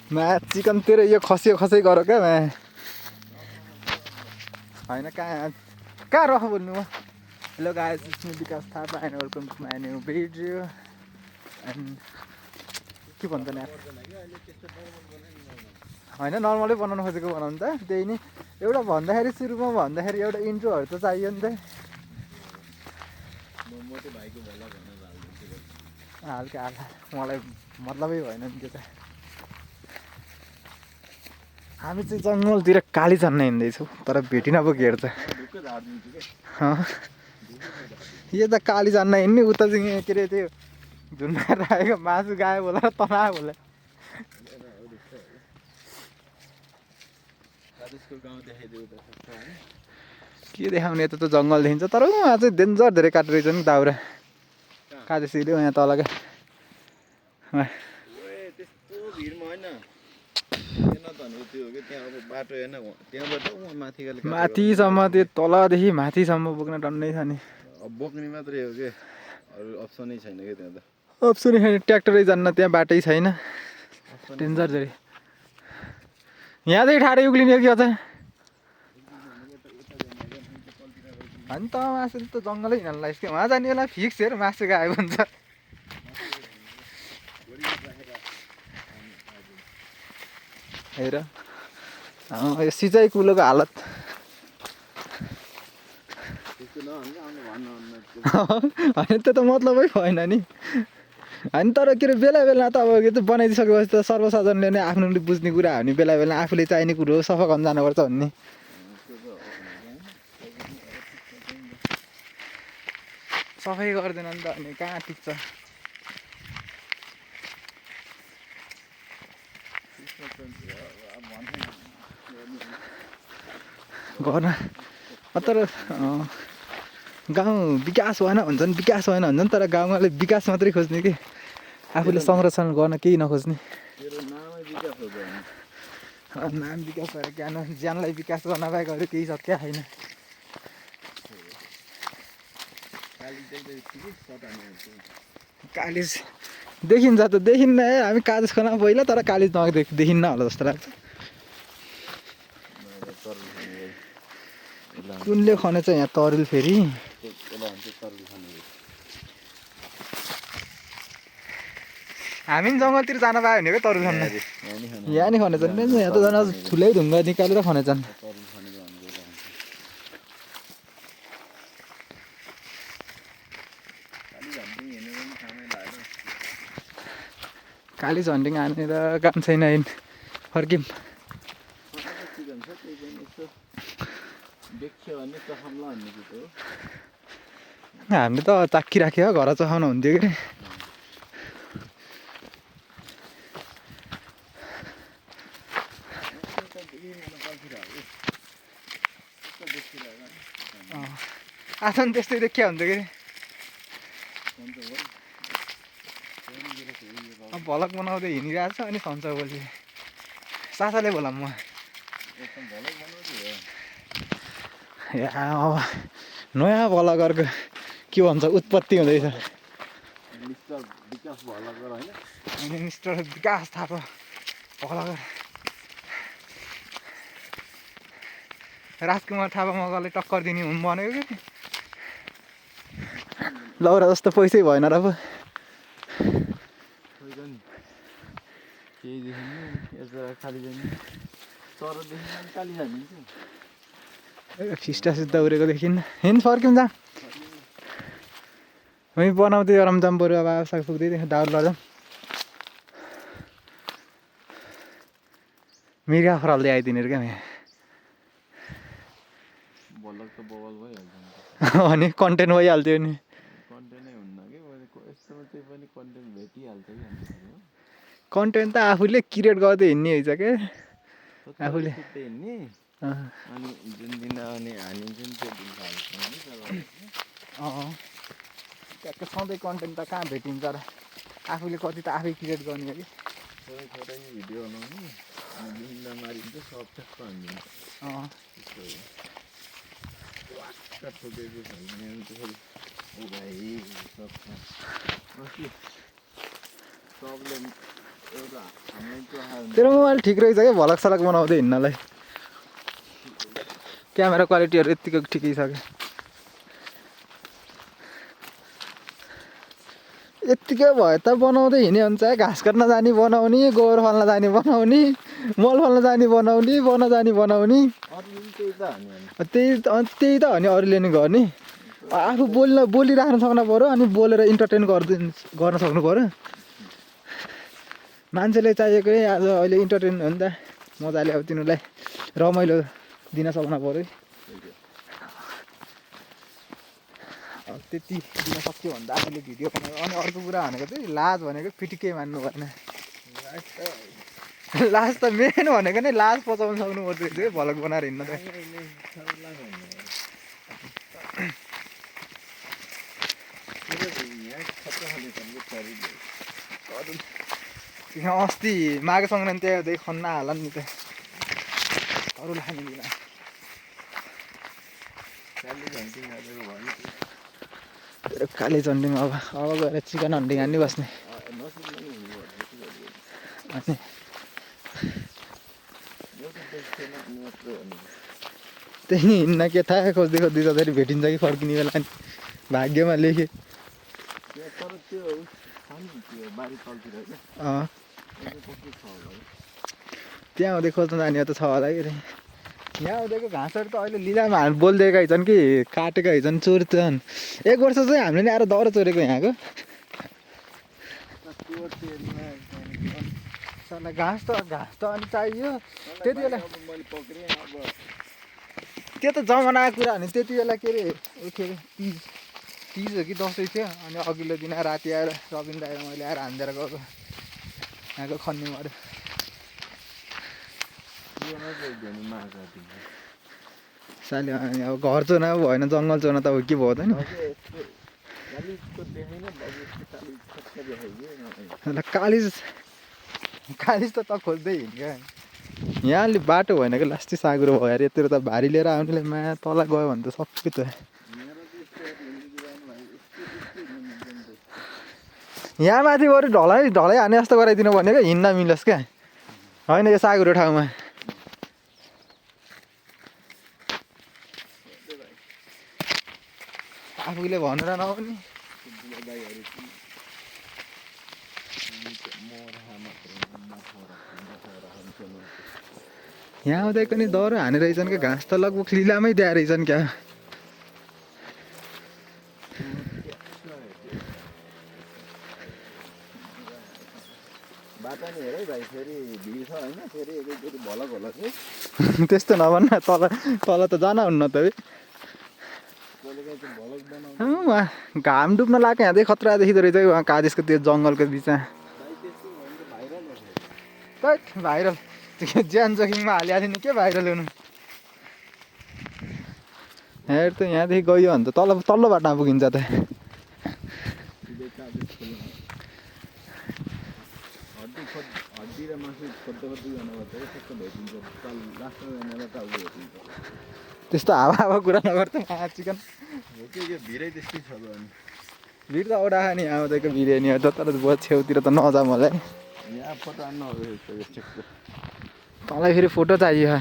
Chicken तेरो यो खसियो खसै गर क्या होइन कहाँ रह बोल्नु म hello guys it's Vikas Thapa and welcome to my new video and के भन्छ नि होइन नर्मलै बनाउनु खोजेको बनाउनु त त्यही नि एउटा भन्दाखेरि सुरुमा भन्दाखेरि एउटा इन्ट्रोहरू त चाहियो नि त हल्का हाल्का मलाई मतलबै भएन नि त्यो त हामी चाहिँ जङ्गलतिर काली छान्न हिँड्दैछौँ तर भेटिन पो घेर त यो त काली छान्न हिँड्ने उता चाहिँ के अरे त्यो झुन्डाएर राखेको मासु गायो होला र तनायो होला के देखाउने यता त जङ्गल देखिन्छ तर उहाँ चाहिँ डेन्जर धेरै काटेर रहेछ नि दाउरा काटेसिले यहाँ तल क्या माथिसम्म त्यो तलदेखि माथिसम्म बोक्न डन्नै छ नि बोक्ने मात्रै हो कि अरू अप्सनै छैन क्या त्यहाँ त अप्सनै छैन ट्र्याक्टरै जान्न त्यहाँ बाटै छैन डेन्जर धेरै यहाँदेखि ठाडै उक्लिने हो कि अझ होइन त मासु त जङ्गलै हिँड्नु लाग्छ क्या वहाँ जाने बेला फिक्स हेर मासु गाएको हुन्छ हेर यो सिँचाइ कुलोको हालत होइन त्यो त मतलबै भएन नि होइन तर के अरे बेला बेला त अब यो त बनाइदिइसकेपछि त सर्वसाधारणले नै आफ्नो बुझ्ने कुरा हो नि बेला बेला आफूले चाहिने कुरो हो सफा गर्न जानुपर्छ भन्ने सफाइ गर्दैन नि त अनि कहाँ टिक्छ गर्न तर गाउँ विकास भएन भन्छन् विकास भएन भन्छन् तर गाउँले विकास मात्रै खोज्ने कि आफूले संरक्षण गर्न केही नखोज्ने नाम विकास भएर ज्ञान ज्यानलाई विकास गर्न बाहेक अरू केही सक्या छैन कालिज देखिन्छ त देखिन्न है हामी कालिज खोला पहिला तर कालिज देखिन्न होला जस्तो लाग्छ कुनले खनेछ यहाँ तरुल फेरि हामी पनि जङ्गलतिर जान पायो भने क्या तरुल खन्न यहाँ नि खनेछन् यहाँ त झन् ठुलै ढुङ्गा निकालेर खनेछन् काली झन्डिङ हानेर काम छैन फर्किम हामीले त चाक्किराख्यो घर चखाउनु हुन्थ्यो कि आसन त्यस्तै देखिया हुन्थ्यो कि भलक बनाउँदै हिँडिरहेको छ अनि सन्च बोल्छ सासाले बोला म अब नयाँ भलगरको के भन्छ उत्पत्ति हुँदैछ मिस्टर विकास थापा भलगर राजकुमार थापा मगरले टक्कर दिने हुन् भनेको कि लौरा जस्तो पैसै भएन र पो फिस्टा सिद्धा उरेको देखिन्न हिँड फर्किन्छ हामी बनाउँदै गरम जाम बरु अब साग पुग्दै दाउर लजाउँ मिर्गा फराल्दै आइदिने क्या अनि कन्टेन्ट भइहाल्थ्यो नि कन्टेन्ट त आफूले क्रिएट गर्दै हिँड्ने रहेछ क्या आफूले ट्याक्क सधैँ कन्टेन्ट त कहाँ भेटिन्छ र आफूले कति त आफै क्रिएट गर्ने हो कि भिडियो बनाउने एउटा हामीलाई त्यो आयो तेरो मोबाइल ठिक रहेछ क्या भलक सलक बनाउँदै हिँड्नलाई क्यामेरा क्वालिटीहरू यत्तिको ठिकै छ क्या यत्तिकै भयो त बनाउँदै हिँड्यो भने चाहिँ घाँस काट्न जाने बनाउने गोबर फाल्न जाने बनाउने मल फाल्न जाने बनाउने बन जाने बनाउने अरूले पनि त्यही त हो नि अनि। त्यही त हो नि अरूले नि गर्ने आफू बोलिराख्न सक्नु पऱ्यो अनि बोलेर इन्टरटेन गर्न सक्नु पऱ्यो मान्छेले चाहिएकै आज अहिले इन्टरटेन हो नि त मजाले अब तिनीहरूलाई रमाइलो दिन सक्नु पऱ्यो अब त्यति दिन सक्यो भने त आफूले भिडियो बनायो अनि अर्को कुरा भनेको चाहिँ लाज भनेको फिटिकै मान्नु भएन लाज त मेन भनेको नै लाज पचाउन सक्नु पर्छ है भलक बनाएर हिँड्न त यहाँ अस्ति माघे सङ्क्रान्ति आउँदै खन्न हाल नि त अरूलाई खानु दिँदा काली झन्डिङ अब गएर चिकन हन्डिङ हान्ने बस्ने अनि त्यही नि हिँड्न के थाहा खोज्दै खोज्दै जाँदाखेरि भेटिन्छ कि फर्किने बेला नि भाग्यमा लेखेँ त्यहाँ आउँदै खोज्न जाने त छ होला कि यहाँ आउँदैको घाँसहरू त अहिले लिलामा बोलिदिएका छन् कि काटेका छन् चोर्छन् एक वर्ष चाहिँ हामीले नि आएर दाउरा चोरेको यहाँको घाँस त अनि चाहियो त्यति बेला त्यो त जमानाको कुरा हो नि त्यति बेला के अरे तिज हो कि दसैँ थियो अनि अघिल्लो दिन राति आएर रबिन दाइ मैले आएर हान्दिएर गएको यहाँको खन्ने मऱ्यो साले अनि अब घर चोर्न भएन जङ्गल चोर्न त अब के भयो त नि कालिज त खोज्दै हिँड्यो यहाँ अलि बाटो भएन कि लास्टै साँगुरो भयो अरे यत्रो त भारी लिएर आउनेले माया तल गयो भने त सबै त यहाँ माथि बरु ढलै हाने जस्तो गराइदिनु भनेको हिँड्न मिलोस् क्या होइन यो साँगुरो ठाउँमा आफूले भनेर नआउने यहाँ आउँदैको नि दह्रो हाने रहेछन् क्या घाँस त लगभग लिलामै दिए रहेछन् क्या त्यस्तो नभन्न तल त जान हुन्न त है घाम डुब्न लाग्यो यहाँ चाहिँ खतरा देखिँदो रहेछ उहाँ कादेशको त्यो जङ्गलको बिचमा भाइरल ज्यान जोखिममा हालिहाल्यो नि के भाइरल हुनु हेर त यहाँदेखि गयो भने त तल्लो बाटोमा पुगिन्छ त त्यस्तो हावा कुरा नगर्छ चिकन भिड त औडा नि आउँदैको बिर्यानी हो तर छेउतिर त नजा मलाई तँलाई फेरि फोटो चाहियो